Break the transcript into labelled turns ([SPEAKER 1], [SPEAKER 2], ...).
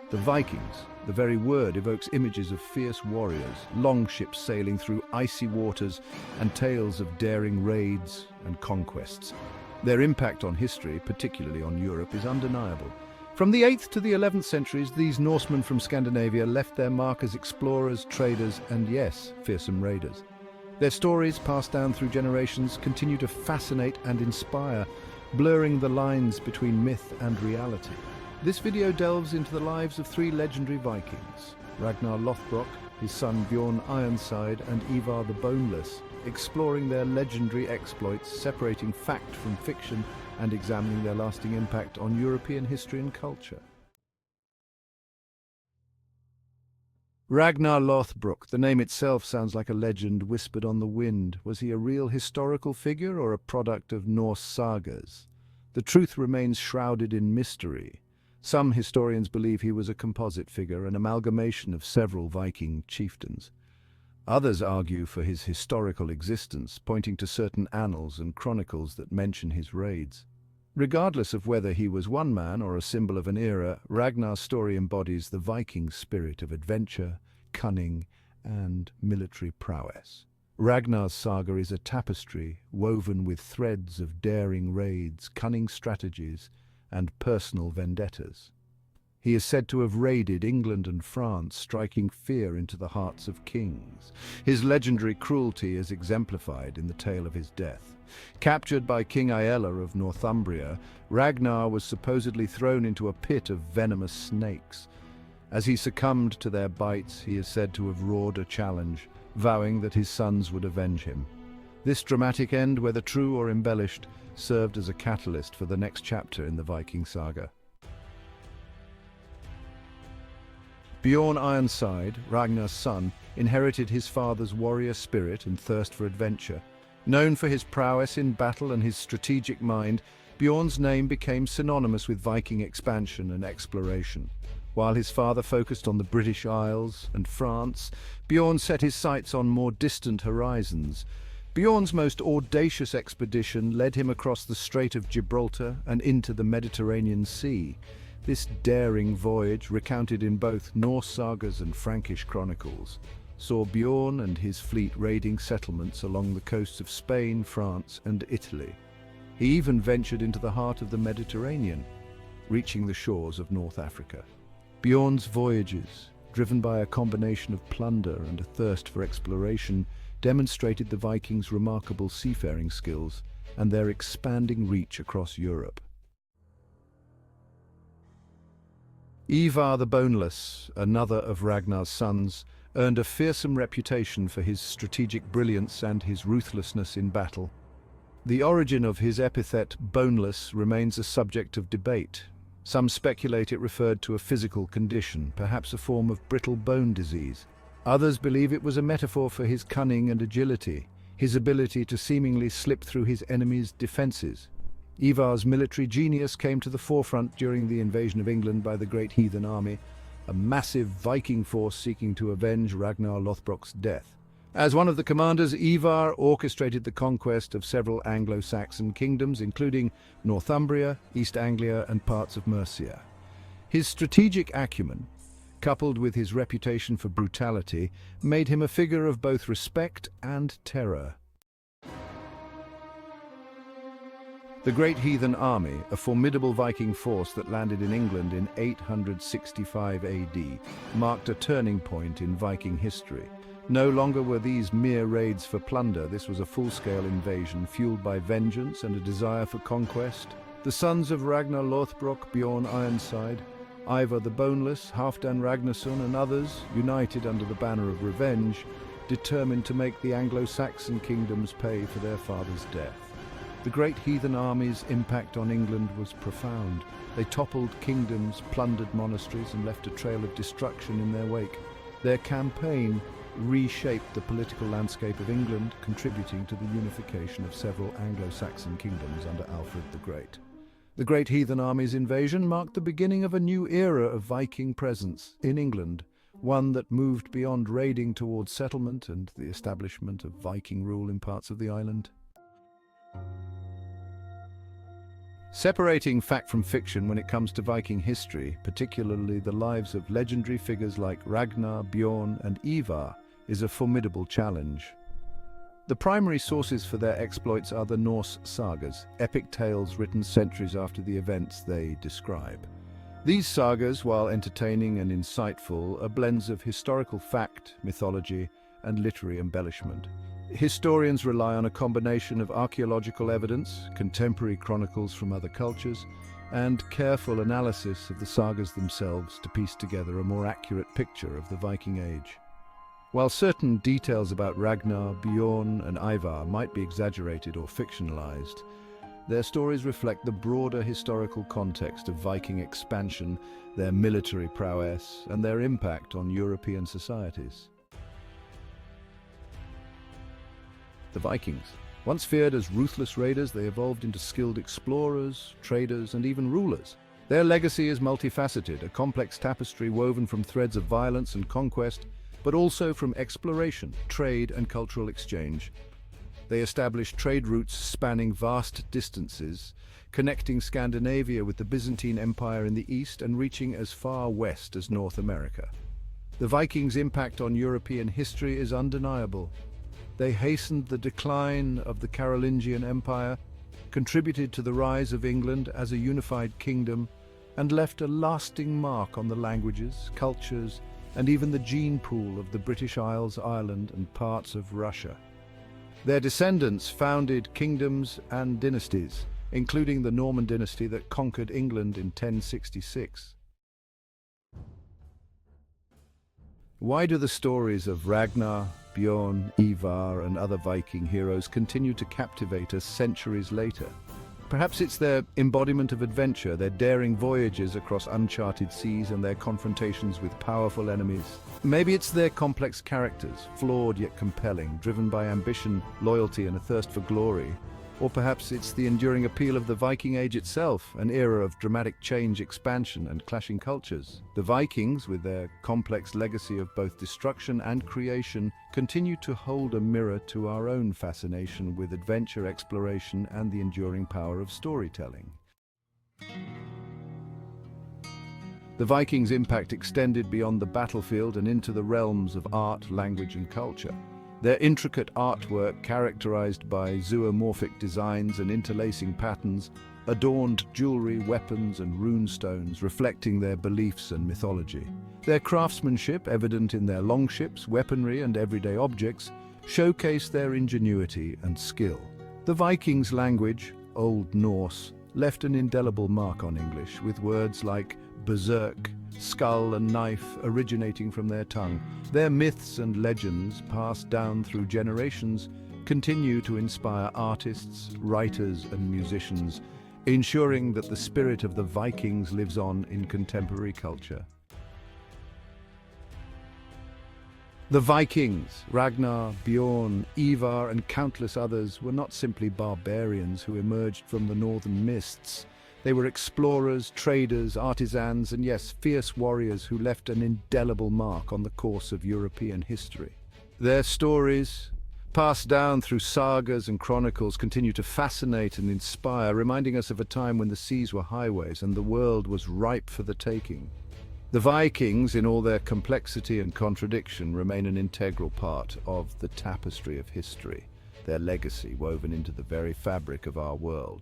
[SPEAKER 1] The Vikings, the very word evokes images of fierce warriors, long ships sailing through icy waters, and tales of daring raids and conquests. Their impact on history, particularly on Europe, is undeniable. From the 8th to the 11th centuries, these Norsemen from Scandinavia left their mark as explorers, traders, and yes, fearsome raiders. Their stories, passed down through generations, continue to fascinate and inspire, blurring the lines between myth and reality. This video delves into the lives of 3 legendary Vikings: Ragnar Lothbrok, his son Bjorn Ironside, and Ivar the Boneless, exploring their legendary exploits, separating fact from fiction, and examining their lasting impact on European history and culture. Ragnar Lothbrok, the name itself sounds like a legend whispered on the wind. Was he a real historical figure or a product of Norse sagas? The truth remains shrouded in mystery. Some historians believe he was a composite figure, an amalgamation of several Viking chieftains. Others argue for his historical existence, pointing to certain annals and chronicles that mention his raids. Regardless of whether he was one man or a symbol of an era, Ragnar's story embodies the Viking spirit of adventure, cunning, and military prowess. Ragnar's saga is a tapestry woven with threads of daring raids, cunning strategies, and personal vendettas. He is said to have raided England and France, striking fear into the hearts of kings. His legendary cruelty is exemplified in the tale of his death. Captured by King Aella of Northumbria, Ragnar was supposedly thrown into a pit of venomous snakes. As he succumbed to their bites, he is said to have roared a challenge, vowing that his sons would avenge him. This dramatic end, whether true or embellished, served as a catalyst for the next chapter in the Viking saga. Bjorn Ironside, Ragnar's son, inherited his father's warrior spirit and thirst for adventure. Known for his prowess in battle and his strategic mind, Bjorn's name became synonymous with Viking expansion and exploration. While his father focused on the British Isles and France, Bjorn set his sights on more distant horizons. Bjorn's most audacious expedition led him across the Strait of Gibraltar and into the Mediterranean Sea. This daring voyage, recounted in both Norse sagas and Frankish chronicles, saw Bjorn and his fleet raiding settlements along the coasts of Spain, France, and Italy. He even ventured into the heart of the Mediterranean, reaching the shores of North Africa. Bjorn's voyages, driven by a combination of plunder and a thirst for exploration, demonstrated the Vikings' remarkable seafaring skills and their expanding reach across Europe. Ivar the Boneless, another of Ragnar's sons, earned a fearsome reputation for his strategic brilliance and his ruthlessness in battle. The origin of his epithet, boneless, remains a subject of debate. Some speculate it referred to a physical condition, perhaps a form of brittle bone disease. Others believe it was a metaphor for his cunning and agility, his ability to seemingly slip through his enemy's defenses. Ivar's military genius came to the forefront during the invasion of England by the great Heathen army, a massive Viking force seeking to avenge Ragnar Lothbrok's death. As one of the commanders, Ivar orchestrated the conquest of several Anglo-Saxon kingdoms, including Northumbria, East Anglia, and parts of Mercia. His strategic acumen, coupled with his reputation for brutality, made him a figure of both respect and terror. The Great Heathen Army, a formidable Viking force that landed in England in 865 AD, marked a turning point in Viking history. No longer were these mere raids for plunder. This was a full-scale invasion fueled by vengeance and a desire for conquest. The sons of Ragnar Lothbrok, Bjorn Ironside, Ivar the Boneless, Halfdan Ragnarsson, and others, united under the banner of revenge, determined to make the Anglo-Saxon kingdoms pay for their father's death. The Great Heathen Army's impact on England was profound. They toppled kingdoms, plundered monasteries, and left a trail of destruction in their wake. Their campaign reshaped the political landscape of England, contributing to the unification of several Anglo-Saxon kingdoms under Alfred the Great. The Great Heathen Army's invasion marked the beginning of a new era of Viking presence in England, one that moved beyond raiding towards settlement and the establishment of Viking rule in parts of the island. Separating fact from fiction when it comes to Viking history, particularly the lives of legendary figures like Ragnar, Bjorn, and Ivar, is a formidable challenge. The primary sources for their exploits are the Norse sagas, epic tales written centuries after the events they describe. These sagas, while entertaining and insightful, are blends of historical fact, mythology, and literary embellishment. Historians rely on a combination of archaeological evidence, contemporary chronicles from other cultures, and careful analysis of the sagas themselves to piece together a more accurate picture of the Viking Age. While certain details about Ragnar, Bjorn, and Ivar might be exaggerated or fictionalized, their stories reflect the broader historical context of Viking expansion, their military prowess, and their impact on European societies. The Vikings. Once feared as ruthless raiders, they evolved into skilled explorers, traders, and even rulers. Their legacy is multifaceted, a complex tapestry woven from threads of violence and conquest, but also from exploration, trade, and cultural exchange. They established trade routes spanning vast distances, connecting Scandinavia with the Byzantine Empire in the east and reaching as far west as North America. The Vikings' impact on European history is undeniable. They hastened the decline of the Carolingian Empire, contributed to the rise of England as a unified kingdom, and left a lasting mark on the languages, cultures, and even the gene pool of the British Isles, Ireland, and parts of Russia. Their descendants founded kingdoms and dynasties, including the Norman dynasty that conquered England in 1066. Why do the stories of Ragnar, Bjorn, Ivar, and other Viking heroes continue to captivate us centuries later? Perhaps it's their embodiment of adventure, their daring voyages across uncharted seas and their confrontations with powerful enemies. Maybe it's their complex characters, flawed yet compelling, driven by ambition, loyalty, and a thirst for glory. Or perhaps it's the enduring appeal of the Viking Age itself, an era of dramatic change, expansion, and clashing cultures. The Vikings, with their complex legacy of both destruction and creation, continue to hold a mirror to our own fascination with adventure, exploration, and the enduring power of storytelling. The Vikings' impact extended beyond the battlefield and into the realms of art, language, and culture. Their intricate artwork, characterized by zoomorphic designs and interlacing patterns, adorned jewelry, weapons, and rune stones, reflecting their beliefs and mythology. Their craftsmanship, evident in their longships, weaponry, and everyday objects, showcased their ingenuity and skill. The Vikings' language, Old Norse, left an indelible mark on English, with words like berserk, skull, and knife originating from their tongue. Their myths and legends, passed down through generations, continue to inspire artists, writers, and musicians, ensuring that the spirit of the Vikings lives on in contemporary culture. The Vikings, Ragnar, Bjorn, Ivar, and countless others, were not simply barbarians who emerged from the northern mists. They were explorers, traders, artisans, and yes, fierce warriors who left an indelible mark on the course of European history. Their stories, passed down through sagas and chronicles, continue to fascinate and inspire, reminding us of a time when the seas were highways and the world was ripe for the taking. The Vikings, in all their complexity and contradiction, remain an integral part of the tapestry of history, their legacy woven into the very fabric of our world.